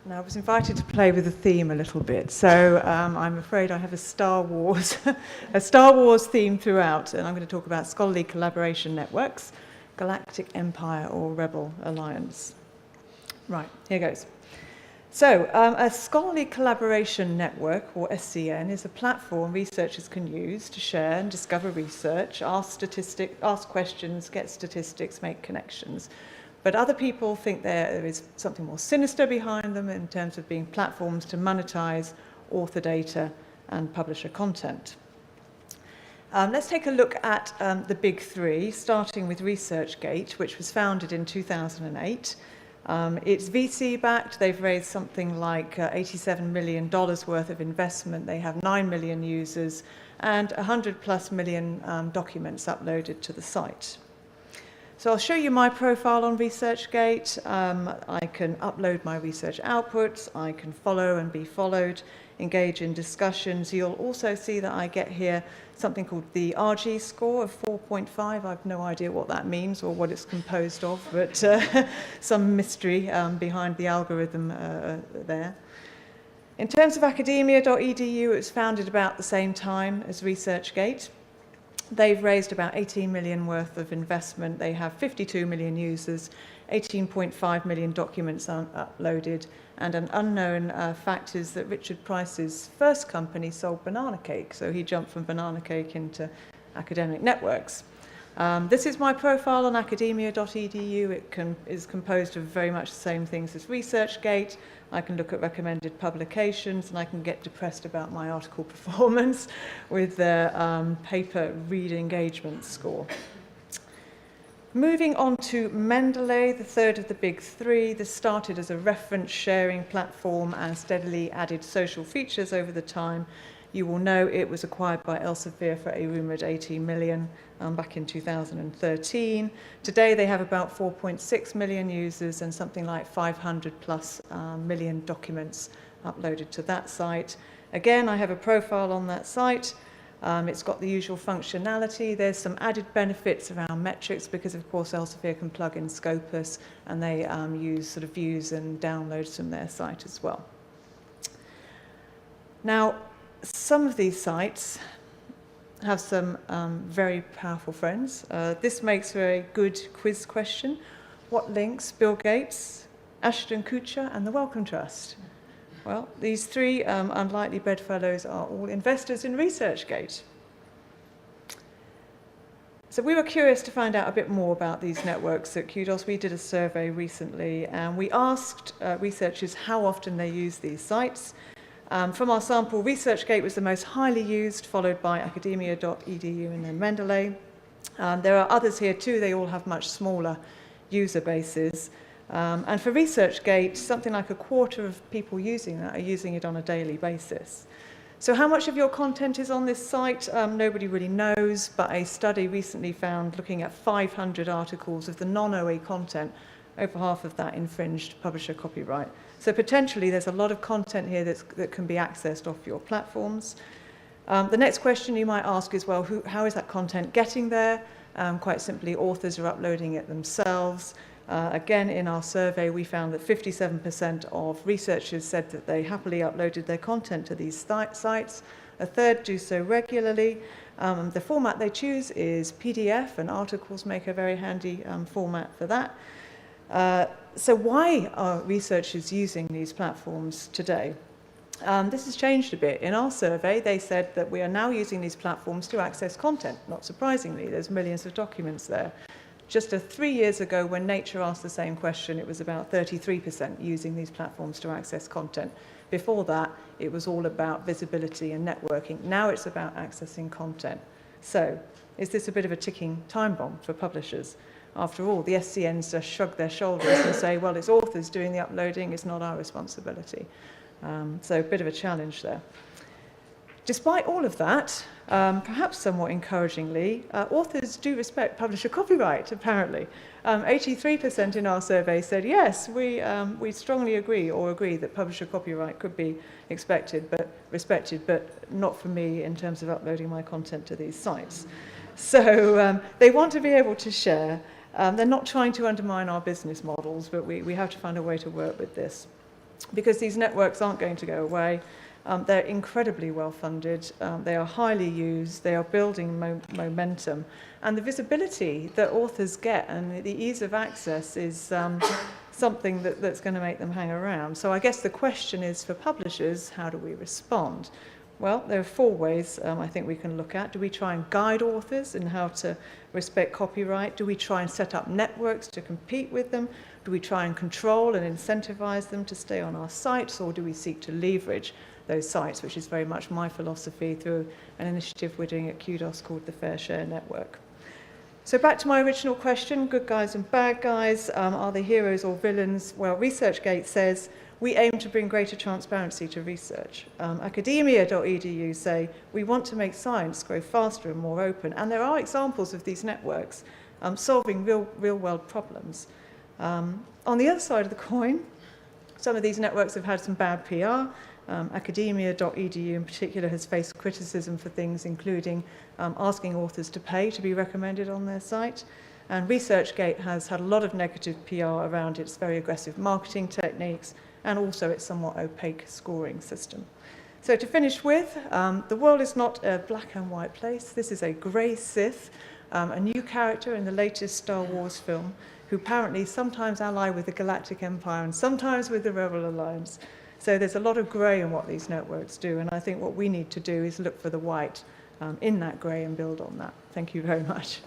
Now, I was invited to play with the theme a little bit, so I'm afraid I have a Star Wars theme throughout, and I'm going to talk about scholarly collaboration networks, Galactic Empire or Rebel Alliance. Right, here goes. So, a scholarly collaboration network, or SCN, is a platform researchers can use to share and discover research, ask questions, get statistics, make connections. But other people think there is something more sinister behind them in terms of being platforms to monetize author data and publisher content. Let's take a look at the big three, starting with ResearchGate, which was founded in 2008. It's VC-backed. They've raised something like $87 million worth of investment. They have 9 million users and 100+ million documents uploaded to the site. So I'll show you my profile on ResearchGate. I can upload my research outputs. I can follow and be followed, engage in discussions. You'll also see that I get here something called the RG score of 4.5. I've no idea what that means or what it's composed of, but some mystery behind the algorithm there. In terms of Academiaedu, it was founded about the same time as ResearchGate. They've raised about 18 million worth of investment. They have 52 million users, 18.5 million documents uploaded, and an unknown fact is that Richard Price's first company sold banana cake, so he jumped from banana cake into academic networks. This is my profile on Academiaedu. It is composed of very much the same things as ResearchGate. I can look at recommended publications, and I can get depressed about my article performance with the paper read engagement score. Moving on to Mendeley, the third of the big three. This started as a reference sharing platform and steadily added social features over the time. You will know it was acquired by Elsevier for a rumoured 18 million back in 2013. Today they have about 4.6 million users and something like 500+ million documents uploaded to that site. Again, I have a profile on that site. It's got the usual functionality. There's some added benefits around metrics because, of course, Elsevier can plug in Scopus, and they use sort of views and downloads from their site as well. Now, some of these sites have some very powerful friends. This makes for a good quiz question. What links Bill Gates, Ashton Kutcher, and the Wellcome Trust? Well, these three unlikely bedfellows are all investors in ResearchGate. So we were curious to find out a bit more about these networks at Kudos. We did a survey recently, and we asked researchers how often they use these sites. From our sample, ResearchGate was the most highly used, followed by Academiaedu and then Mendeley. There are others here too. They all have much smaller user bases. And for ResearchGate, something like a quarter of people using that are using it on a daily basis. So how much of your content is on this site? Nobody really knows, but a study recently found, looking at 500 articles of the non-OE content, over half of that infringed publisher copyright. So potentially there's a lot of content here that can be accessed off your platforms. The next question you might ask is, well, how is that content getting there? Quite simply, authors are uploading it themselves. Again, in our survey, we found that 57% of researchers said that they happily uploaded their content to these sites. A third do so regularly. The format they choose is PDF, and articles make a very handy format for that. So why are researchers using these platforms today? This has changed a bit. In our survey, they said that we are now using these platforms to access content. Not surprisingly, there's millions of documents there. Just 3 years ago, when Nature asked the same question, it was about 33% using these platforms to access content. Before that, it was all about visibility and networking. Now it's about accessing content. So, is this a bit of a ticking time bomb for publishers? After all, the SCNs just shrug their shoulders and say, well, it's authors doing the uploading, it's not our responsibility. So a bit of a challenge there. Despite all of that, perhaps somewhat encouragingly, authors do respect publisher copyright, apparently. 83% in our survey said, yes, we strongly agree that publisher copyright could be respected, but not for me in terms of uploading my content to these sites. So they want to be able to share. They're not trying to undermine our business models, but we have to find a way to work with this. because these networks aren't going to go away. They're incredibly well funded, they are highly used, they are building momentum, and the visibility that authors get and the ease of access is something that's going to make them hang around. So I guess the question is for publishers, how do we respond? Well, there are 4 ways I think we can look at. Do we try and guide authors in how to respect copyright? Do we try and set up networks to compete with them? Do we try and control and incentivize them to stay on our sites, or do we seek to leverage those sites, which is very much my philosophy through an initiative we're doing at QDOS called the Fair Share Network. So back to my original question, good guys and bad guys, are they heroes or villains? Well, ResearchGate says we aim to bring greater transparency to research. Academiaedu say we want to make science grow faster and more open, and there are examples of these networks solving real-world problems. On the other side of the coin, some of these networks have had some bad PR. Academiaedu in particular has faced criticism for things including asking authors to pay to be recommended on their site. And ResearchGate has had a lot of negative PR around its very aggressive marketing techniques and also its somewhat opaque scoring system. So to finish with, the world is not a black and white place. This is a grey Sith, a new character in the latest Star Wars film, who apparently sometimes ally with the Galactic Empire and sometimes with the Rebel Alliance. So there's a lot of grey in what these networks do, and I think what we need to do is look for the white in that grey and build on that. Thank you very much.